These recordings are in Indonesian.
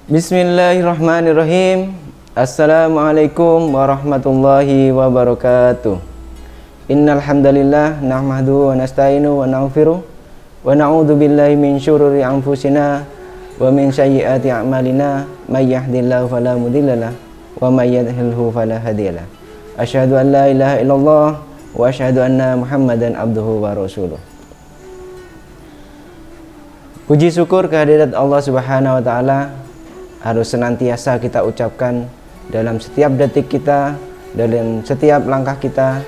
Bismillahirrahmanirrahim. Assalamualaikum warahmatullahi wabarakatuh. Innal hamdalillah nahmaduhu wa nasta'inu wa naghfiruh wa na'udzu billahi min syururi anfusina wa min sayyiati a'malina may yahdihillahu fala mudhillalah wa may yudhlilhu fala hadiyalah. Asyhadu an la ilaha illallah wa asyhadu anna Muhammadan abduhu wa rasuluh. Puji syukur kehadirat Allah Subhanahu wa taala harus senantiasa kita ucapkan dalam setiap detik kita, dalam setiap langkah kita,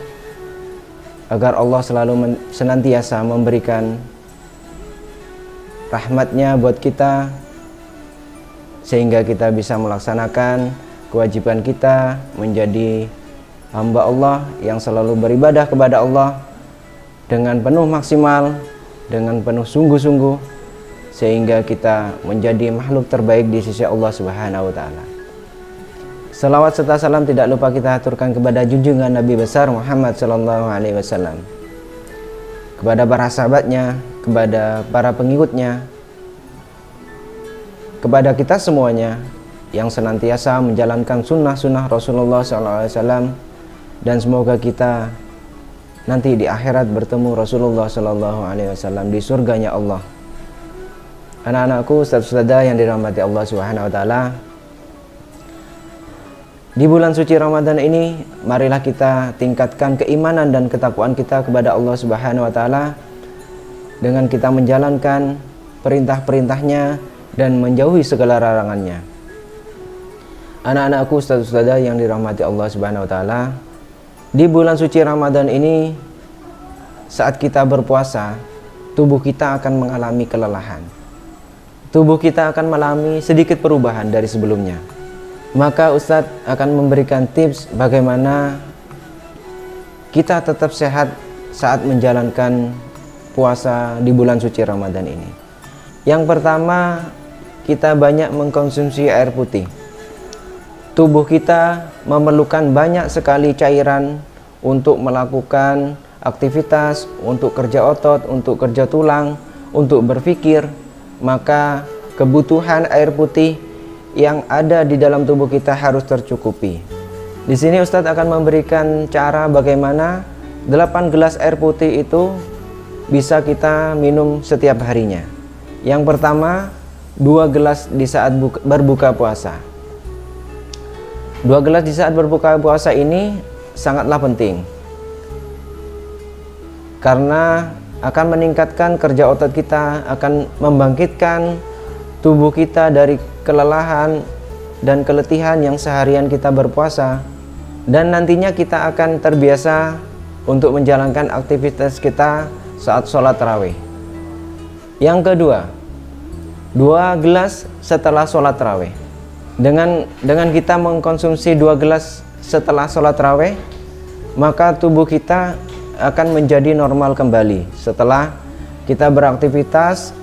agar Allah selalu senantiasa memberikan rahmatnya buat kita, sehingga kita bisa melaksanakan kewajiban kita menjadi hamba Allah yang selalu beribadah kepada Allah dengan penuh maksimal, dengan penuh sungguh-sungguh, sehingga kita menjadi makhluk terbaik di sisi Allah Subhanahu wa taala. Salawat serta salam tidak lupa kita aturkan kepada junjungan Nabi besar Muhammad sallallahu alaihi wasallam, kepada para sahabatnya, kepada para pengikutnya, kepada kita semuanya yang senantiasa menjalankan sunnah-sunnah Rasulullah sallallahu alaihi wasallam, dan semoga kita nanti di akhirat bertemu Rasulullah sallallahu alaihi wasallam di surganya Allah. Anak-anakku, ustaz-ustazah yang dirahmati Allah Subhanahu wa taala, di bulan suci Ramadan ini marilah kita tingkatkan keimanan dan ketakwaan kita kepada Allah Subhanahu wa taala dengan kita menjalankan perintah-perintahnya dan menjauhi segala larangannya. Anak-anakku, ustaz-ustazah yang dirahmati Allah Subhanahu wa taala, di bulan suci Ramadan ini saat kita berpuasa, tubuh kita akan mengalami kelelahan. Tubuh kita akan mengalami sedikit perubahan dari sebelumnya. Maka Ustadz akan memberikan tips bagaimana kita tetap sehat saat menjalankan puasa di bulan suci Ramadan ini. Yang pertama, kita banyak mengkonsumsi air putih. Tubuh kita memerlukan banyak sekali cairan untuk melakukan aktivitas, untuk kerja otot, untuk kerja tulang, untuk berpikir. Maka kebutuhan air putih yang ada di dalam tubuh kita harus tercukupi. Di sini Ustadz akan memberikan cara bagaimana 8 gelas air putih itu bisa kita minum setiap harinya. Yang pertama, 2 gelas di saat berbuka puasa. 2 gelas di saat berbuka puasa ini sangatlah penting, karena akan meningkatkan kerja otot kita, akan membangkitkan tubuh kita dari kelelahan dan keletihan yang seharian kita berpuasa, dan nantinya kita akan terbiasa untuk menjalankan aktivitas kita saat sholat tarawih. Yang kedua, 2 gelas setelah sholat tarawih. Dengan kita mengkonsumsi 2 gelas setelah sholat tarawih, maka tubuh kita akan menjadi normal kembali setelah kita beraktivitas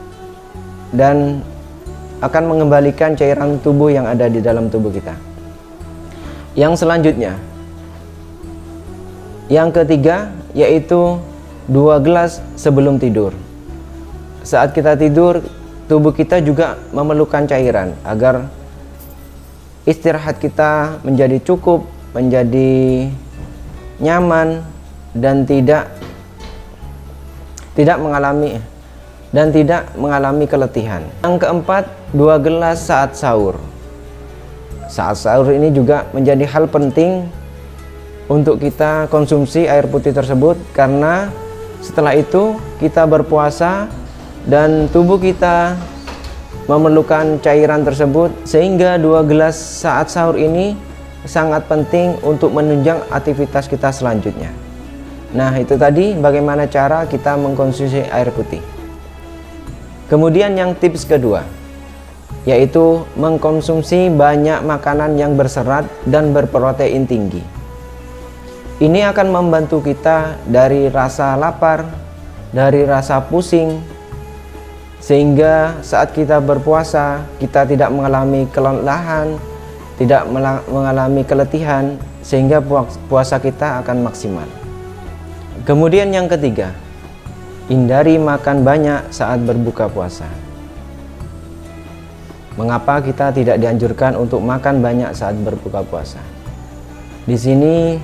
dan akan mengembalikan cairan tubuh yang ada di dalam tubuh kita. Yang selanjutnya, yang ketiga, yaitu 2 gelas sebelum tidur. Saat kita tidur, tubuh kita juga memerlukan cairan agar istirahat kita menjadi cukup, menjadi nyaman, dan tidak mengalami keletihan. Yang keempat, 2 gelas saat sahur. Saat sahur ini juga menjadi hal penting untuk kita konsumsi air putih tersebut, karena setelah itu kita berpuasa dan tubuh kita memerlukan cairan tersebut, sehingga 2 gelas saat sahur ini sangat penting untuk menunjang aktivitas kita selanjutnya. Nah, itu tadi bagaimana cara kita mengkonsumsi air putih. Kemudian yang tips kedua, yaitu mengkonsumsi banyak makanan yang berserat dan berprotein tinggi. Ini akan membantu kita dari rasa lapar, dari rasa pusing, sehingga saat kita berpuasa kita tidak mengalami kelelahan, tidak mengalami keletihan, sehingga puasa kita akan maksimal. Kemudian yang ketiga, hindari makan banyak saat berbuka puasa. Mengapa kita tidak dianjurkan untuk makan banyak saat berbuka puasa? Di sini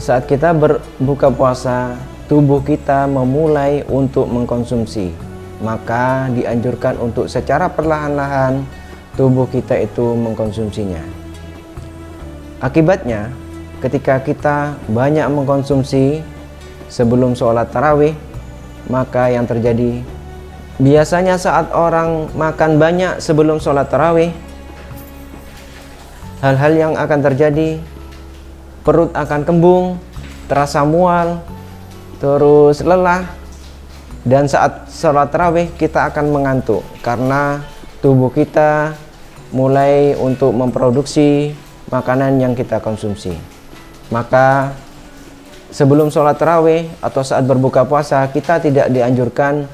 saat kita berbuka puasa, tubuh kita memulai untuk mengkonsumsi. Maka dianjurkan untuk secara perlahan-lahan tubuh kita itu mengkonsumsinya. Akibatnya, ketika kita banyak mengkonsumsi sebelum sholat tarawih, maka yang terjadi biasanya saat orang makan banyak sebelum sholat tarawih, hal-hal yang akan terjadi, perut akan kembung, terasa mual, terus lelah, dan saat sholat tarawih kita akan mengantuk karena tubuh kita mulai untuk memproduksi makanan yang kita konsumsi. Maka sebelum sholat tarawih atau saat berbuka puasa, kita tidak dianjurkan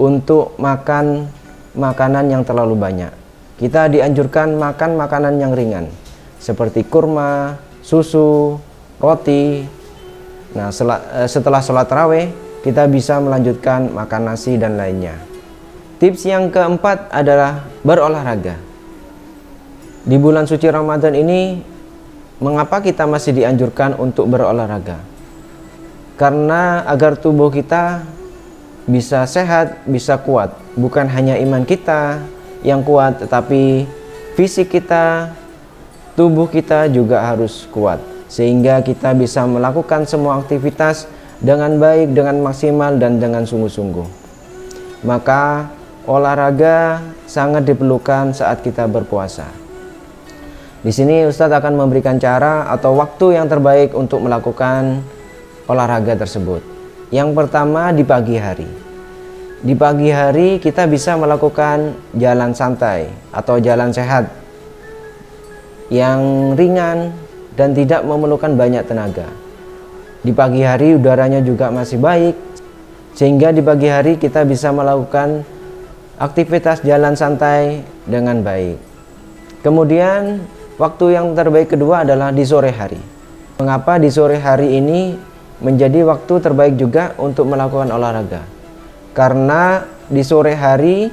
untuk makan makanan yang terlalu banyak. Kita dianjurkan makan makanan yang ringan seperti kurma, susu, roti. Nah, setelah sholat tarawih kita bisa melanjutkan makan nasi dan lainnya. Tips yang keempat adalah berolahraga. Di bulan suci Ramadan ini, mengapa kita masih dianjurkan untuk berolahraga? Karena agar tubuh kita bisa sehat, bisa kuat. Bukan hanya iman kita yang kuat, tetapi fisik kita, tubuh kita juga harus kuat, sehingga kita bisa melakukan semua aktivitas dengan baik, dengan maksimal, dan dengan sungguh-sungguh. Maka olahraga sangat diperlukan saat kita berpuasa. Di sini Ustadz akan memberikan cara atau waktu yang terbaik untuk melakukan olahraga tersebut. Yang pertama, di pagi hari. Di pagi hari kita bisa melakukan jalan santai atau jalan sehat yang ringan dan tidak memerlukan banyak tenaga. Di pagi hari udaranya juga masih baik, sehingga di pagi hari kita bisa melakukan aktivitas jalan santai dengan baik. Kemudian waktu yang terbaik kedua adalah di sore hari. Mengapa di sore hari ini menjadi waktu terbaik juga untuk melakukan olahraga? Karena di sore hari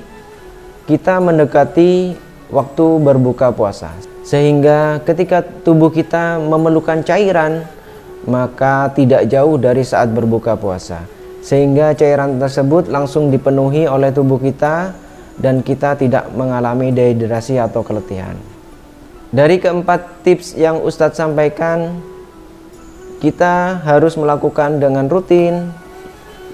kita mendekati waktu berbuka puasa, sehingga ketika tubuh kita memerlukan cairan, maka tidak jauh dari saat berbuka puasa, sehingga cairan tersebut langsung dipenuhi oleh tubuh kita dan kita tidak mengalami dehidrasi atau keletihan. Dari keempat tips yang Ustadz sampaikan, kita harus melakukan dengan rutin,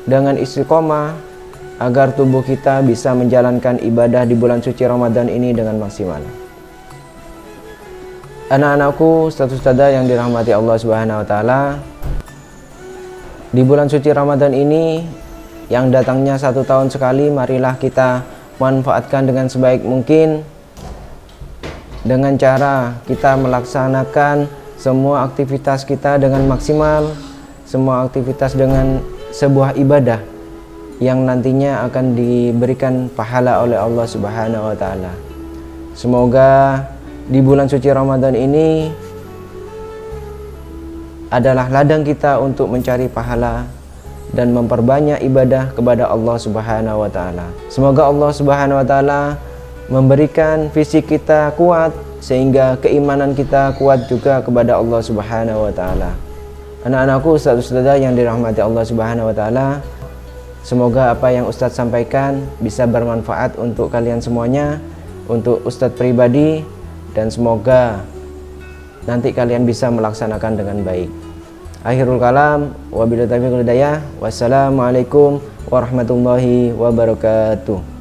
dengan istiqomah, agar tubuh kita bisa menjalankan ibadah di bulan suci Ramadan ini dengan maksimal. Anak-anakku, ustadz-ustadzah yang dirahmati Allah Subhanahu wa taala, di bulan suci Ramadan ini yang datangnya 1 tahun sekali, marilah kita manfaatkan dengan sebaik mungkin dengan cara kita melaksanakan semua aktivitas kita dengan maksimal, semua aktivitas dengan sebuah ibadah yang nantinya akan diberikan pahala oleh Allah Subhanahu wa taala. Semoga di bulan suci Ramadan ini adalah ladang kita untuk mencari pahala dan memperbanyak ibadah kepada Allah Subhanahu wa taala. Semoga Allah Subhanahu wa taala memberikan fisik kita kuat sehingga keimanan kita kuat juga kepada Allah Subhanahu wa taala. Anak-anakku, ustadz-ustadzah yang dirahmati Allah Subhanahu wa taala, semoga apa yang Ustadz sampaikan bisa bermanfaat untuk kalian semuanya, untuk Ustadz pribadi, dan semoga nanti kalian bisa melaksanakan dengan baik. Akhirul kalam, wabillahi taufiq wal hidayah. Wassalamualaikum warahmatullahi wabarakatuh.